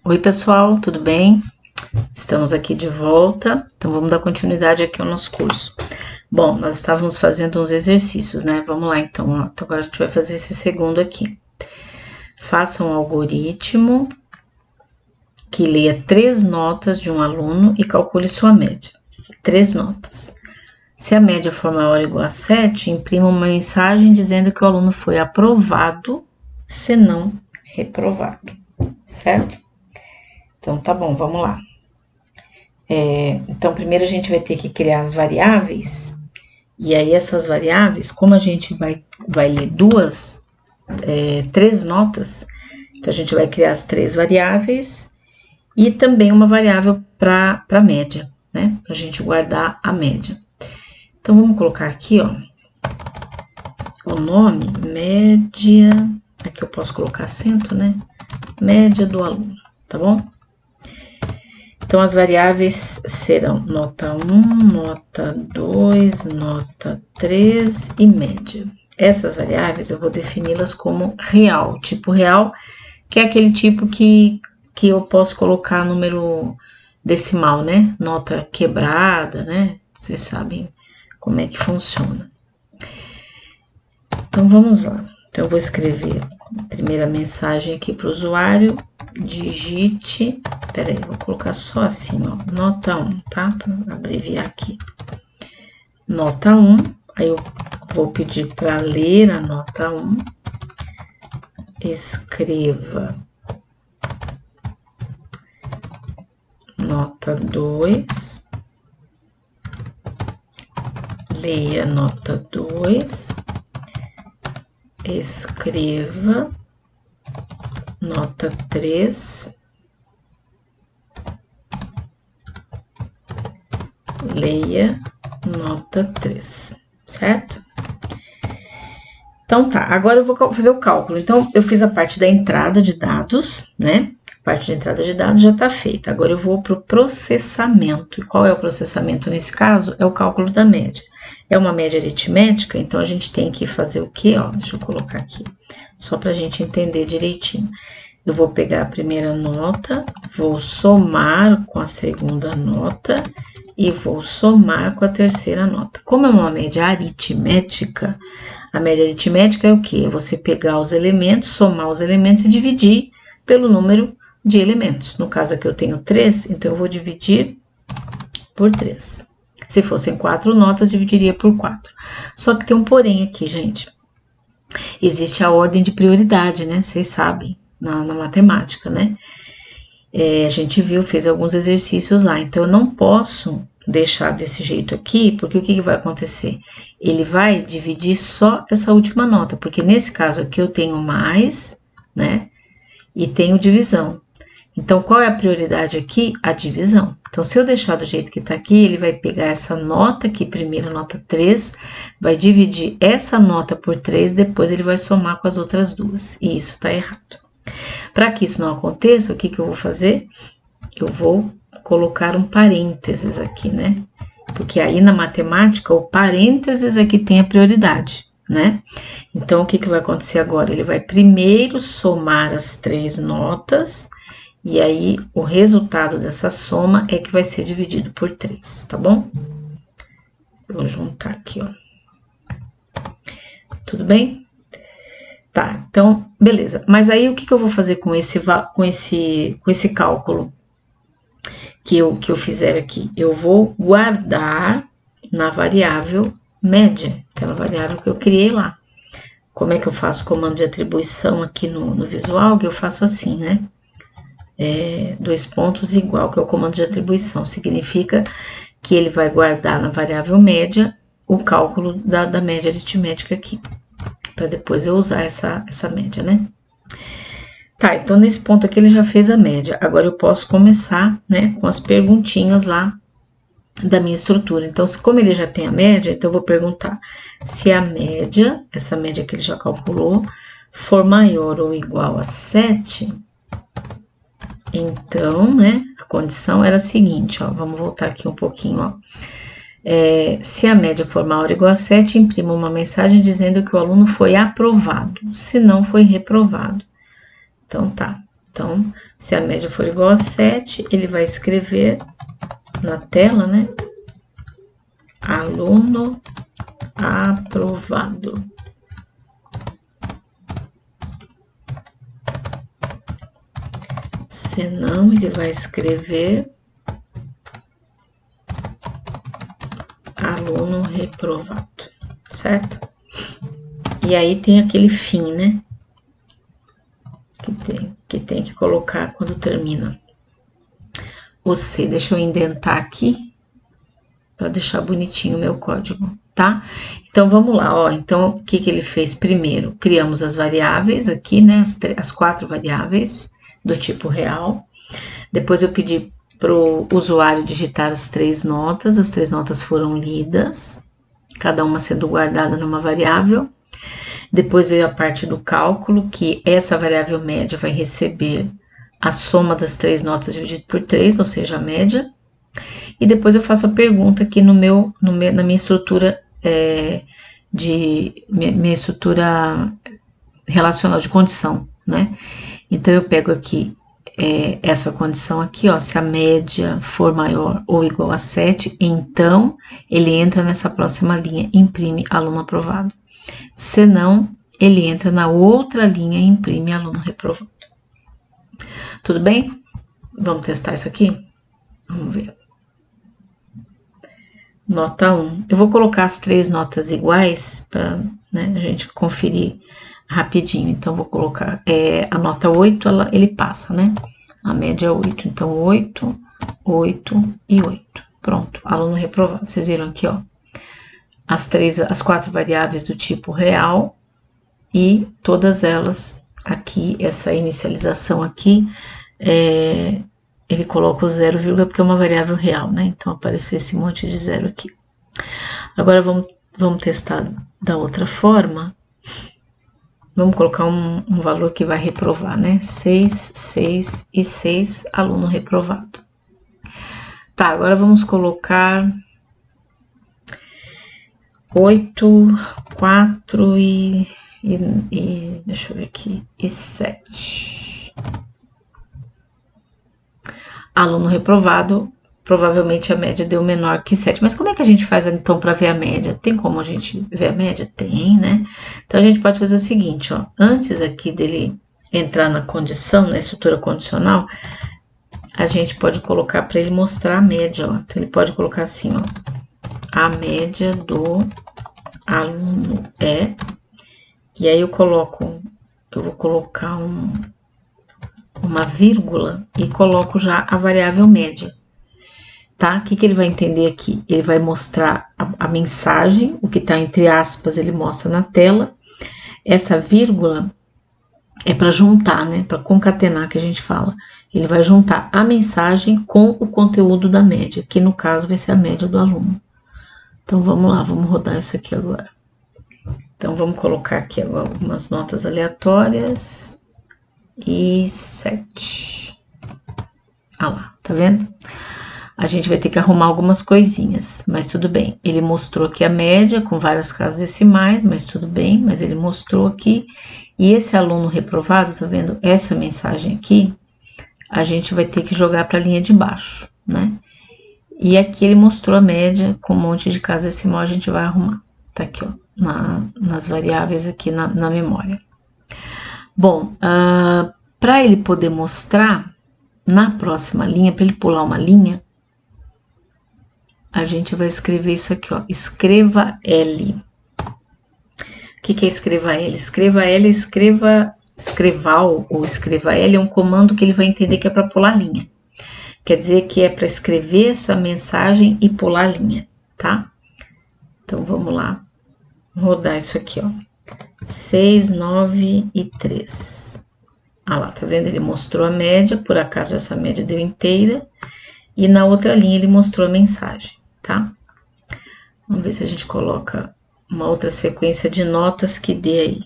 Oi pessoal, tudo bem? Estamos aqui de volta, então vamos dar continuidade aqui ao nosso curso. Bom, nós estávamos fazendo uns exercícios, né? Vamos lá então, ó. Então agora a gente vai fazer esse segundo aqui. Faça um algoritmo que leia 3 notas de um aluno e calcule sua média. 3 notas. Se a média for maior ou igual a 7, imprima uma mensagem dizendo que o aluno foi aprovado, se não reprovado, certo? Então, tá bom, vamos lá. Então, primeiro a gente vai ter que criar as variáveis, e aí essas variáveis, como a gente vai ler três notas, então a gente vai criar as 3 variáveis e também uma variável para média, né? Pra gente guardar a média. Então, vamos colocar aqui, ó, o nome, média, aqui eu posso colocar acento, né? Média do aluno, tá bom? Então, as variáveis serão nota 1, nota 2, nota 3 e média. Essas variáveis eu vou defini-las como real, tipo real, que é aquele tipo que eu posso colocar número decimal, né? Nota quebrada, né? Vocês sabem como é que funciona. Então, vamos lá. Então, eu vou escrever a primeira mensagem aqui para o usuário. Digite, peraí, vou colocar só assim, ó, nota 1, tá? Para abreviar aqui. Nota 1, aí eu vou pedir para ler a nota 1. Escreva nota 2. Leia nota 2. Escreva nota 3, leia nota 3, certo? Então tá, agora eu vou fazer o cálculo. Então, eu fiz a parte da entrada de dados, né? A parte de entrada de dados já tá feita. Agora eu vou pro processamento. E qual é o processamento nesse caso? É o cálculo da média. É uma média aritmética, então a gente tem que fazer o quê? Ó, deixa eu colocar aqui, só pra gente entender direitinho. Eu vou pegar a primeira nota, vou somar com a segunda nota e vou somar com a terceira nota. Como é uma média aritmética, a média aritmética é o quê? É você pegar os elementos, somar os elementos e dividir pelo número de elementos. No caso aqui eu tenho 3, então eu vou dividir por 3. Se fossem 4 notas, dividiria por 4. Só que tem um porém aqui, gente. Existe a ordem de prioridade, né? Vocês sabem, na matemática, né? A gente viu, fez alguns exercícios lá. Então, eu não posso deixar desse jeito aqui, porque o que vai acontecer? Ele vai dividir só essa última nota, porque nesse caso aqui eu tenho mais, né? E tenho divisão. Então, qual é a prioridade aqui? A divisão. Então, se eu deixar do jeito que tá aqui, ele vai pegar essa nota aqui, primeiro nota 3, vai dividir essa nota por 3, depois ele vai somar com as outras duas. E isso tá errado. Para que isso não aconteça, o que eu vou fazer? Eu vou colocar um parênteses aqui, né? Porque aí na matemática, o parênteses aqui tem a prioridade, né? Então, o que vai acontecer agora? Ele vai primeiro somar as 3 notas, e aí, o resultado dessa soma é que vai ser dividido por 3, tá bom? Vou juntar aqui, ó. Tudo bem? Tá, então, beleza. Mas aí, o que eu vou fazer com esse cálculo que eu fizer aqui? Eu vou guardar na variável média, aquela variável que eu criei lá. Como é que eu faço o comando de atribuição aqui no visual? Que eu faço assim, né? 2 pontos igual, que é o comando de atribuição, significa que ele vai guardar na variável média o cálculo da média aritmética aqui, para depois eu usar essa média, né? Tá, então nesse ponto aqui ele já fez a média, agora eu posso começar, né, com as perguntinhas lá da minha estrutura. Então, como ele já tem a média, então eu vou perguntar se a média, essa média que ele já calculou, for maior ou igual a 7, então, né, a condição era a seguinte, ó, vamos voltar aqui um pouquinho, ó. Se a média for maior ou igual a 7, imprima uma mensagem dizendo que o aluno foi aprovado, se não foi reprovado. Então, tá. Então, se a média for igual a 7, ele vai escrever na tela, né? Aluno aprovado. Senão, ele vai escrever aluno reprovado, certo? E aí tem aquele fim, né? Que tem que colocar quando termina. O C, deixa eu indentar aqui para deixar bonitinho o meu código, tá? Então vamos lá, ó. Então o que ele fez primeiro? Criamos as variáveis aqui, né? As 4 variáveis do tipo real. Depois eu pedi para o usuário digitar as 3 notas foram lidas, cada uma sendo guardada numa variável. Depois veio a parte do cálculo, que essa variável média vai receber a soma das 3 notas dividido por 3, ou seja, a média. E depois eu faço a pergunta aqui na minha estrutura minha estrutura relacional de condição, né? Então eu pego aqui essa condição aqui, ó, se a média for maior ou igual a 7, então ele entra nessa próxima linha, imprime aluno aprovado. Se não, ele entra na outra linha e imprime aluno reprovado. Tudo bem? Vamos testar isso aqui? Vamos ver. Nota 1. Eu vou colocar as 3 notas iguais para, né, a gente conferir rapidinho. Então, vou colocar a nota 8, ele passa, né? A média é 8. Então, 8, 8 e 8. Pronto, aluno reprovado. Vocês viram aqui, ó, as 4 variáveis do tipo real e todas elas aqui, essa inicialização aqui, ele coloca o 0, porque é uma variável real, né? Então, apareceu esse monte de 0 aqui. Agora, vamos testar da outra forma. Vamos colocar um valor que vai reprovar, né? 6, 6 e 6, aluno reprovado. Tá, agora vamos colocar 8, 4 e deixa eu ver aqui, e 7. Aluno reprovado, provavelmente a média deu menor que 7. Mas como é que a gente faz então para ver a média? Tem como a gente ver a média? Tem, né? Então a gente pode fazer o seguinte, ó. Antes aqui dele entrar na condição, na estrutura condicional, a gente pode colocar para ele mostrar a média, ó. Então ele pode colocar assim, ó. A média do aluno é. E aí eu vou colocar uma vírgula e coloco já a variável média, tá? O que ele vai entender aqui? Ele vai mostrar a mensagem, o que tá entre aspas, ele mostra na tela. Essa vírgula é para juntar, né? Para concatenar, que a gente fala. Ele vai juntar a mensagem com o conteúdo da média, que no caso vai ser a média do aluno. Então vamos lá, vamos rodar isso aqui agora. Então vamos colocar aqui agora algumas notas aleatórias. E 7. Ah lá, tá vendo? A gente vai ter que arrumar algumas coisinhas, mas tudo bem. Ele mostrou aqui a média com várias casas decimais, mas tudo bem, mas ele mostrou aqui. E esse aluno reprovado, tá vendo? Essa mensagem aqui, a gente vai ter que jogar para a linha de baixo, né? E aqui ele mostrou a média com um monte de casa decimal, a gente vai arrumar. Tá aqui, ó, nas variáveis aqui na memória. Bom, para ele poder mostrar na próxima linha, para ele pular uma linha, a gente vai escrever isso aqui, ó. Escreva L. O que é escreva L? Escreva L, escreval ou escreva L é um comando que ele vai entender que é para pular linha. Quer dizer que é para escrever essa mensagem e pular linha, tá? Então vamos lá, rodar isso aqui, ó. 6, 9 e 3. Ah lá, tá vendo? Ele mostrou a média, por acaso essa média deu inteira. E na outra linha ele mostrou a mensagem, tá? Vamos ver se a gente coloca uma outra sequência de notas que dê aí.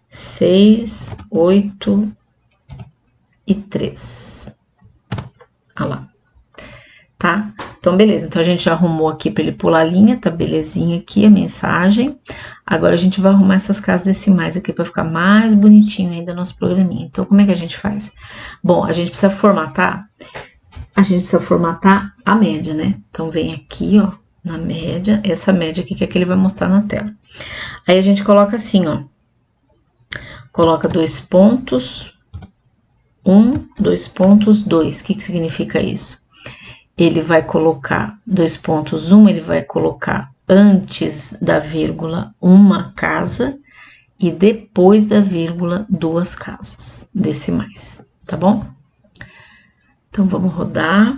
6, 8 e 3. Ah lá. Tá? Então, beleza. Então, a gente já arrumou aqui para ele pular a linha, tá belezinha aqui a mensagem. Agora, a gente vai arrumar essas casas decimais aqui para ficar mais bonitinho ainda nosso programinha. Então, como é que a gente faz? Bom, a gente precisa formatar a média, né? Então, vem aqui, ó, na média, essa média aqui que é que ele vai mostrar na tela. Aí, a gente coloca assim, ó. Coloca 2 pontos, 1, 2 pontos, 2. O que significa isso? Ele vai colocar 2 pontos, 1, ele vai colocar antes da vírgula uma casa e depois da vírgula 2 casas decimais, tá bom? Então, vamos rodar.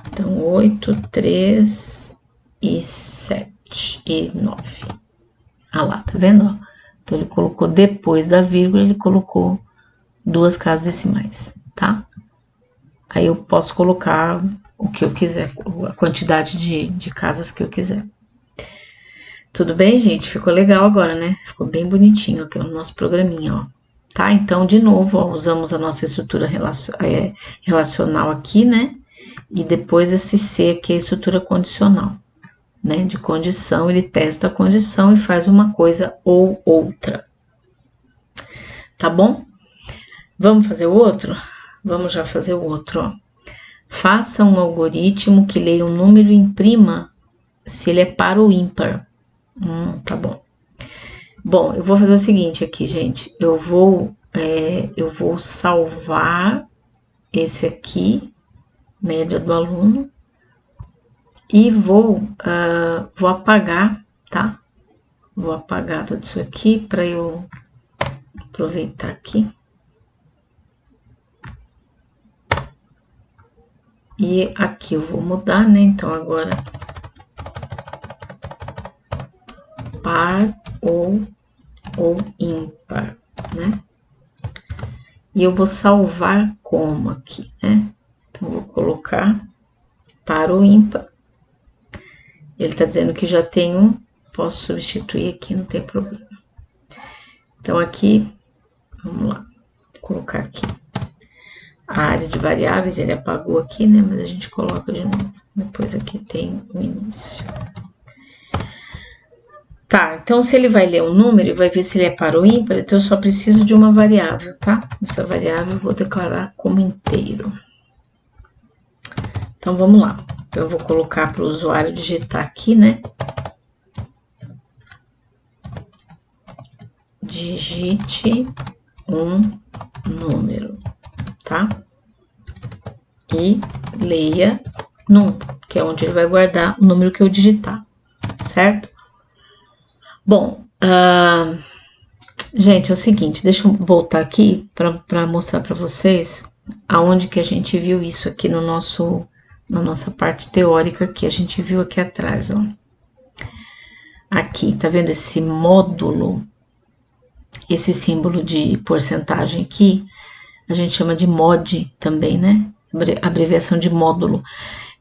Então, 8, 3 e 7 e 9. Ah lá, tá vendo? Ó? Então, ele colocou depois da vírgula, ele colocou 2 casas decimais, tá? Aí eu posso colocar o que eu quiser, a quantidade de casas que eu quiser. Tudo bem, gente? Ficou legal agora, né? Ficou bem bonitinho aqui o nosso programinha, ó. Tá? Então, de novo, ó, usamos a nossa estrutura relacional aqui, né? E depois esse C aqui é a estrutura condicional. Né, de condição, ele testa a condição e faz uma coisa ou outra. Tá bom? Vamos fazer o outro? Vamos já fazer o outro, ó. Faça um algoritmo que leia um número e imprima se ele é par ou ímpar. Tá bom. Bom, eu vou fazer o seguinte aqui, gente. Eu vou salvar esse aqui, média do aluno, e vou apagar, tá? Vou apagar tudo isso aqui para eu aproveitar aqui. E aqui eu vou mudar, né? Então, agora, par ou ímpar, né? E eu vou salvar como aqui, né? Então, vou colocar par ou ímpar. Ele tá dizendo que já tem um, posso substituir aqui, não tem problema. Então, aqui, vamos lá, vou colocar aqui a área de variáveis, ele apagou aqui, né? Mas a gente coloca de novo. Depois aqui tem o início. Tá, então se ele vai ler um número e vai ver se ele é par ou ímpar, então eu só preciso de uma variável, tá? Essa variável eu vou declarar como inteiro. Então, vamos lá. Então, eu vou colocar para o usuário digitar aqui, né? Digite um número, tá? E leia num, que é onde ele vai guardar o número que eu digitar, certo? Bom, gente, é o seguinte, deixa eu voltar aqui para mostrar para vocês aonde que a gente viu isso aqui na nossa parte teórica que a gente viu aqui atrás, ó. Aqui, tá vendo esse módulo? Esse símbolo de porcentagem aqui, a gente chama de mod também, né? Abreviação de módulo.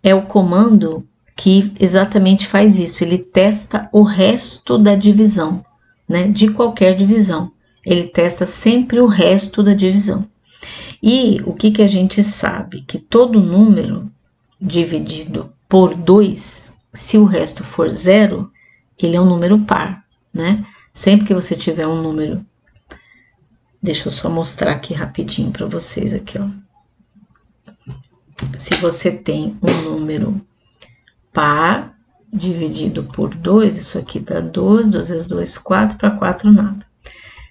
É o comando que exatamente faz isso, ele testa o resto da divisão, né? De qualquer divisão. Ele testa sempre o resto da divisão. E o que a gente sabe? Que todo número dividido por 2, se o resto for 0, ele é um número par, né? Sempre que você tiver um número, deixa eu só mostrar aqui rapidinho para vocês aqui, ó. Se você tem um número par dividido por 2, isso aqui dá 2, 2 vezes 2, 4, para 4 nada.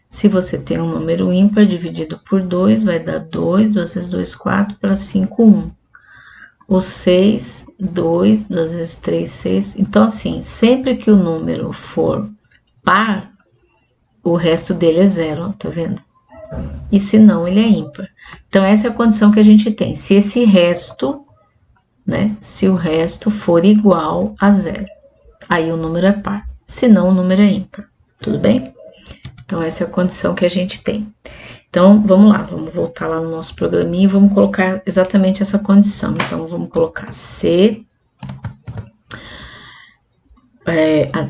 Se você tem um número ímpar dividido por 2, vai dar 2, 2 vezes 2, 4, para 5, 1. O 6, 2, 2 vezes 3, 6. Então, assim, sempre que o número for par, o resto dele é 0, ó, tá vendo? E se não, ele é ímpar. Então, essa é a condição que a gente tem. Se esse resto, né, se o resto for igual a 0, aí o número é par. Se não, o número é ímpar. Tudo bem? Então, essa é a condição que a gente tem. Então, vamos lá, vamos voltar lá no nosso programinha e vamos colocar exatamente essa condição. Então, vamos colocar C.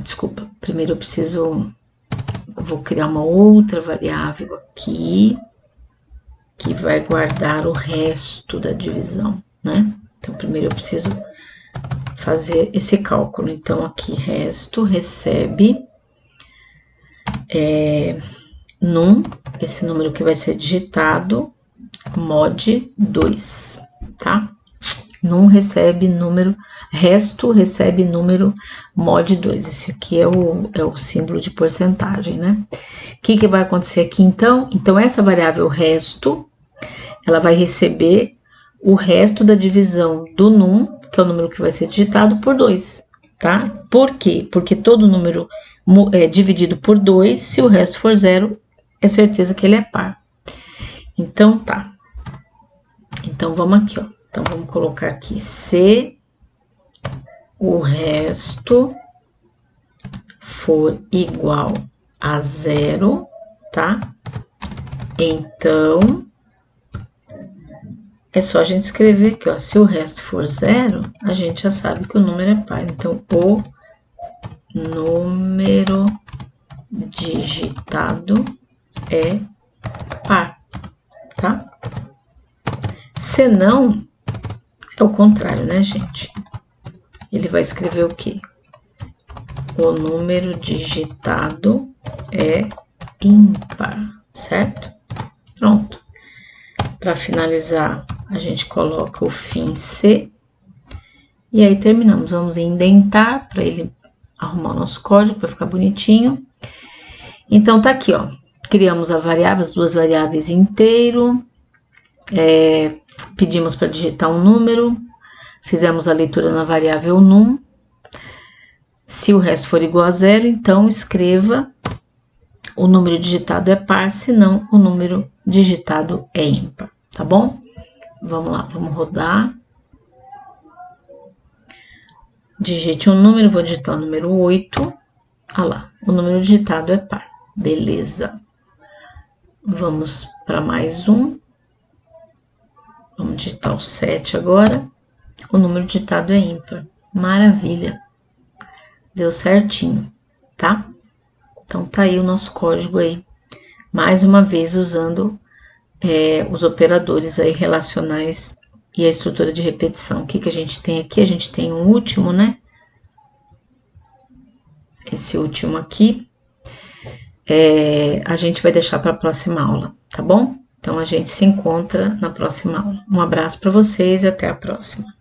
Desculpa, primeiro eu vou criar uma outra variável aqui, que vai guardar o resto da divisão, né? Então, primeiro eu preciso fazer esse cálculo. Então, aqui, resto recebe num, esse número que vai ser digitado, mod 2, tá? Num recebe número, resto recebe número mod 2. Esse aqui é o símbolo de porcentagem, né? O que vai acontecer aqui, então? Então, essa variável resto, ela vai receber o resto da divisão do num, que é o número que vai ser digitado, por 2, tá? Por quê? Porque todo número é dividido por 2, se o resto for 0, é certeza que ele é par. Então, tá. Então, vamos aqui, ó. Então, vamos colocar aqui, se o resto for igual a 0, tá? Então, é só a gente escrever aqui, ó. Se o resto for 0, a gente já sabe que o número é par. Então, o número digitado é par, tá? Se não, é o contrário, né, gente? Ele vai escrever o quê? O número digitado é ímpar, certo? Pronto. Para finalizar, a gente coloca o fim C. E aí terminamos. Vamos indentar para ele arrumar o nosso código para ficar bonitinho. Então, tá aqui, ó. Criamos a variável, as duas variáveis inteiro. Pedimos para digitar um número. Fizemos a leitura na variável num. Se o resto for igual a 0, então escreva o número digitado é par, senão o número digitado é ímpar, tá bom? Vamos lá, vamos rodar. Digite um número, vou digitar o número 8. Ah lá, o número digitado é par. Beleza. Vamos para mais um. Vamos digitar o 7 agora. O número digitado é ímpar. Maravilha. Deu certinho, tá? Então, tá aí o nosso código aí. Mais uma vez, usando os operadores aí relacionais e a estrutura de repetição. O que a gente tem aqui? A gente tem um último, né? Esse último aqui, a gente vai deixar para a próxima aula, tá bom? Então, a gente se encontra na próxima aula. Um abraço para vocês e até a próxima.